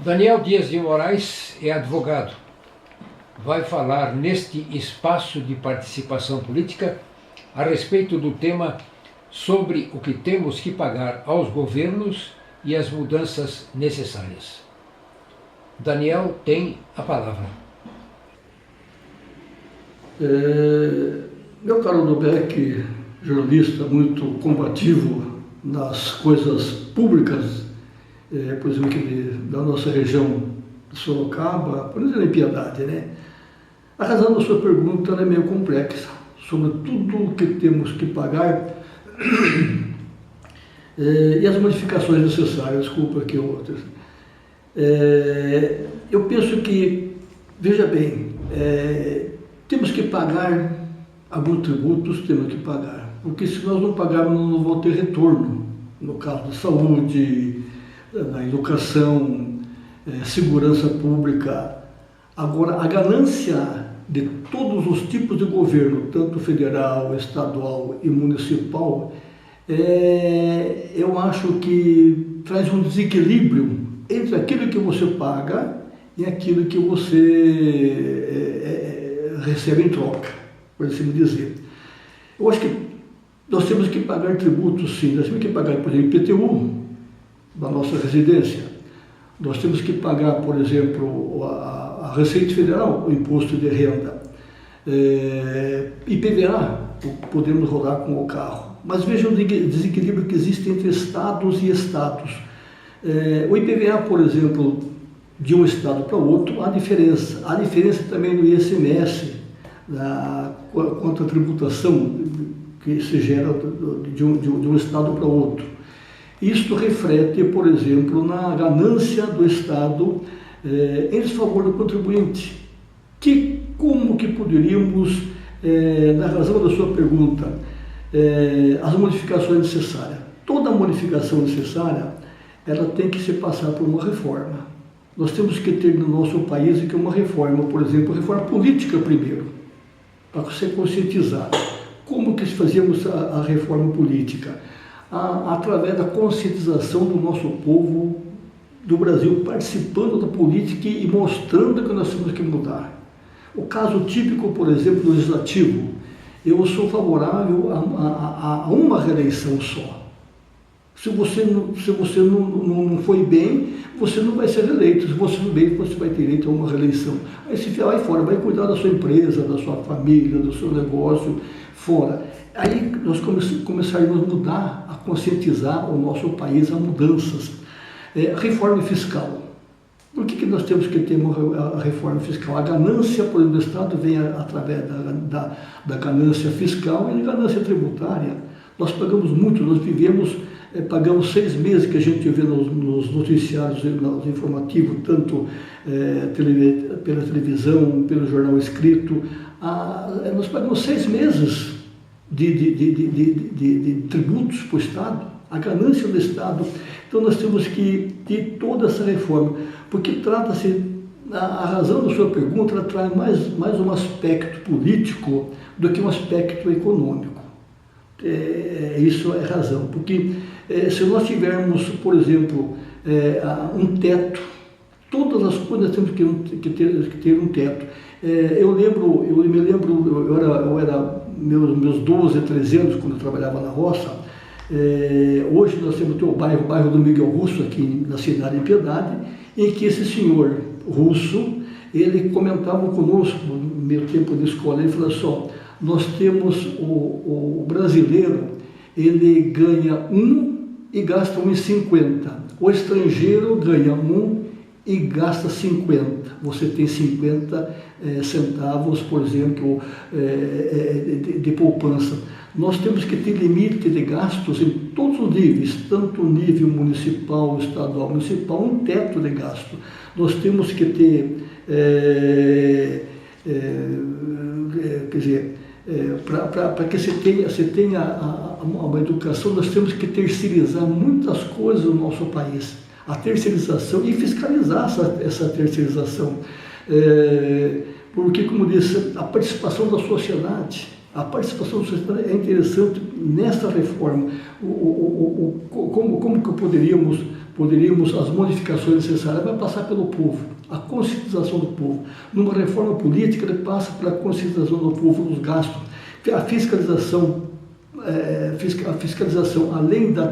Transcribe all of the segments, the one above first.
Daniel Dias de Moraes é advogado. Vai falar neste espaço de participação política a respeito do tema sobre o que temos que pagar aos governos e as mudanças necessárias. Daniel tem a palavra. Meu caro Lubeck, jornalista muito combativo nas coisas públicas, por exemplo, da nossa região de Sorocaba, por exemplo, em Piedade, né? A razão da sua pergunta é meio complexa, sobre tudo o que temos que pagar e as modificações necessárias, desculpa aqui outras. Eu penso que, veja bem, temos que pagar alguns tributos, temos que pagar, porque se nós não pagarmos não vamos ter retorno, no caso da saúde, da educação, segurança pública. Agora, a ganância de todos os tipos de governo, tanto federal, estadual e municipal, eu acho que traz um desequilíbrio entre aquilo que você paga e aquilo que você recebe em troca, por assim dizer. Eu acho que nós temos que pagar tributos, sim. Nós temos que pagar, por exemplo, IPTU da nossa residência. Nós temos que pagar, por exemplo, a Receita Federal, o Imposto de Renda. IPVA, podemos rodar com o carro. Mas veja o desequilíbrio que existe entre estados e estados. O IPVA, por exemplo, de um estado para o outro, há diferença. Há diferença também no ICMS, quanto à tributação que se gera de um estado para o outro. Isto reflete, por exemplo, na ganância do Estado em desfavor do contribuinte. Como que poderíamos, na razão da sua pergunta, as modificações necessárias? Toda modificação necessária, ela tem que se passar por uma reforma. Nós temos que ter no nosso país uma reforma, por exemplo, reforma política primeiro, para ser conscientizado. Como que fazíamos a reforma política? Através da conscientização do nosso povo do Brasil, participando da política e mostrando que nós temos que mudar. O caso típico, por exemplo, do legislativo, eu sou favorável a uma reeleição só. Se você não foi bem, você não vai ser reeleito. Se você for bem, você vai ter direito a uma reeleição. Aí se vai fora, vai cuidar da sua empresa, da sua família, do seu negócio, fora. Aí nós começaremos a mudar, a conscientizar o nosso país a mudanças. Reforma fiscal. Por que nós temos que ter uma reforma fiscal? A ganância, por exemplo, do Estado vem através da ganância fiscal e da ganância tributária. Nós pagamos muito, nós pagamos 6 meses que a gente vê nos noticiários, nos informativos, tanto pela televisão, pelo jornal escrito. Nós pagamos 6 meses de tributos para o Estado, a ganância do Estado. Então nós temos que ter toda essa reforma, porque trata-se, a razão da sua pergunta, ela traz mais um aspecto político do que um aspecto econômico. Isso é razão, porque se nós tivermos, por exemplo, um teto, todas as coisas temos que ter um teto. Eu me lembro, eu era meus 12, 13 anos, quando eu trabalhava na roça. Hoje nós temos o bairro do Miguel Russo, aqui na cidade de Piedade, em que esse senhor russo, ele comentava conosco, no meu tempo de escola, ele falou assim: nós temos o brasileiro, ele ganha 1 e gasta 1,50. O estrangeiro ganha 1 e gasta 50. Você tem 50 centavos, por exemplo, de poupança. Nós temos que ter limite de gastos em todos os níveis, tanto o nível municipal, estadual, municipal, um teto de gasto. Nós temos que ter, quer dizer, para que você tenha uma educação, nós temos que terceirizar muitas coisas no nosso país. A terceirização e fiscalizar essa terceirização. Porque, como disse, a participação da sociedade é interessante nessa reforma. Como que poderíamos as modificações necessárias, vai passar pelo povo, a conscientização do povo. Numa reforma política, ele passa pela conscientização do povo nos gastos. A fiscalização, além da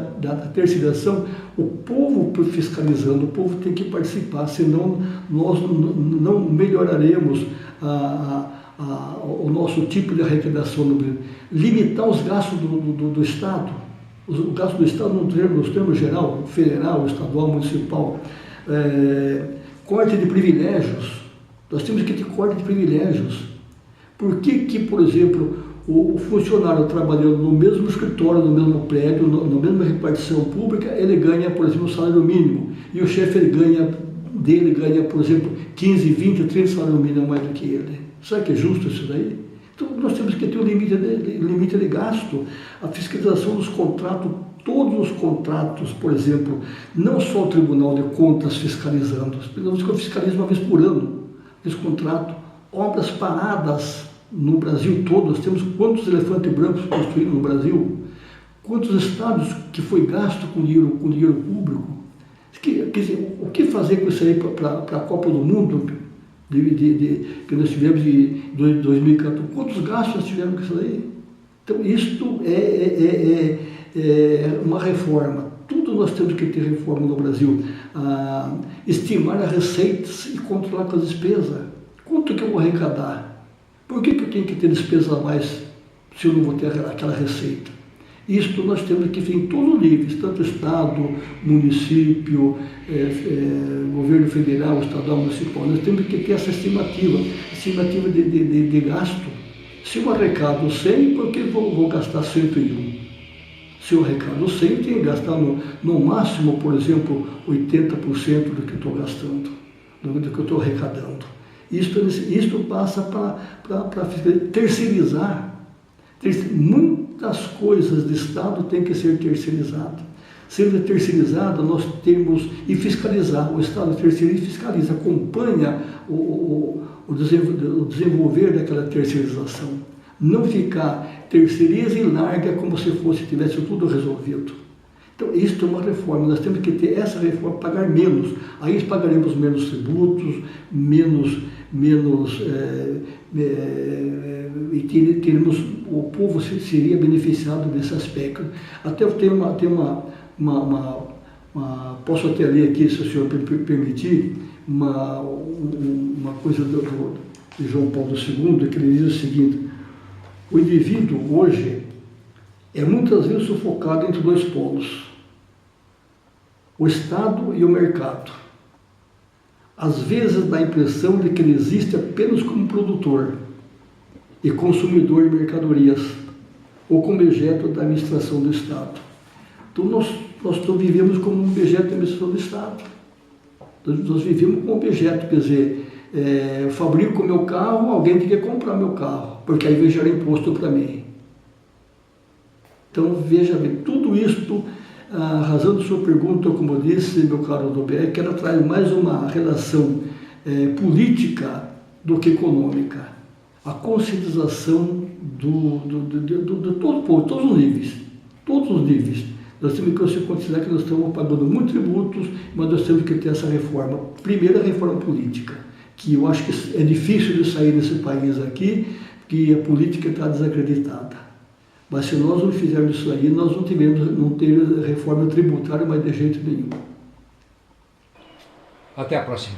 terceirização, o povo fiscalizando, o povo tem que participar, senão nós não melhoraremos o nosso tipo de arrecadação no Brasil. Limitar os gastos do Estado, o gasto do Estado nos termos geral, federal, estadual, municipal, corte de privilégios. Nós temos que ter corte de privilégios. Por que, por exemplo, o funcionário trabalhando no mesmo escritório, no mesmo prédio, na mesma repartição pública, ele ganha, por exemplo, o salário mínimo, e o chefe ganha, por exemplo, 15, 20, 30 salários mínimos mais do que ele? Será que é justo isso daí? Então, nós temos que ter um limite de gasto. A fiscalização dos contratos, todos os contratos, por exemplo, não só o Tribunal de Contas fiscalizando, eu fiscalizo uma vez por ano esse contrato, obras paradas no Brasil todo. Nós temos quantos elefantes brancos construídos no Brasil, quantos estádios que foi gasto com dinheiro público. Quer dizer, o que fazer com isso aí para a Copa do Mundo que nós tivemos de 2014? Quantos gastos nós tivemos com isso aí? Então, isto é uma reforma. Tudo nós temos que ter reforma no Brasil. Estimar as receitas e controlar com as despesas. Quanto que eu vou arrecadar? Por que eu tenho que ter despesa a mais se eu não vou ter aquela receita? Isto nós temos que ver em todos os níveis, tanto Estado, município, governo federal, estadual, municipal. Nós temos que ter essa estimativa de gasto. Se eu arrecado 100, por que vou gastar 101? Se eu arrecado 100, eu tenho que gastar no máximo, por exemplo, 80% do que estou gastando, do que eu estou arrecadando. Isto passa para terceirizar. Muitas coisas de Estado têm que ser terceirizadas. Sendo terceirizada, nós temos e fiscalizar. O Estado terceiriza e fiscaliza, acompanha o desenvolver daquela terceirização. Não ficar terceiriza e larga como se tivesse tudo resolvido. Então, isso é uma reforma. Nós temos que ter essa reforma, pagar menos. Aí pagaremos menos tributos, e teremos, o povo seria beneficiado desse aspecto. Até eu tenho posso até ler aqui, se o senhor permitir, uma coisa de João Paulo II, que ele diz o seguinte: o indivíduo hoje é muitas vezes sufocado entre dois polos, o Estado e o mercado. Às vezes dá a impressão de que ele existe apenas como produtor e consumidor de mercadorias, ou como objeto da administração do Estado. Então nós vivemos como um objeto da administração do Estado. Nós vivemos como objeto, quer dizer, eu fabrico o meu carro, alguém tem que comprar meu carro, porque aí vai gerar imposto para mim. Então veja bem, tudo isto, a razão da sua pergunta, como eu disse, meu caro Adalberto, é que ela traz mais uma relação política do que econômica. A conscientização de todo o povo, todos os níveis. Nós temos que considerar que nós estamos pagando muitos tributos, mas nós temos que ter essa reforma. Primeiro, a reforma política, que eu acho que é difícil de sair nesse país aqui, porque a política está desacreditada. Mas se nós não fizermos isso aí, nós não teremos reforma tributária, mas de jeito nenhum. Até a próxima.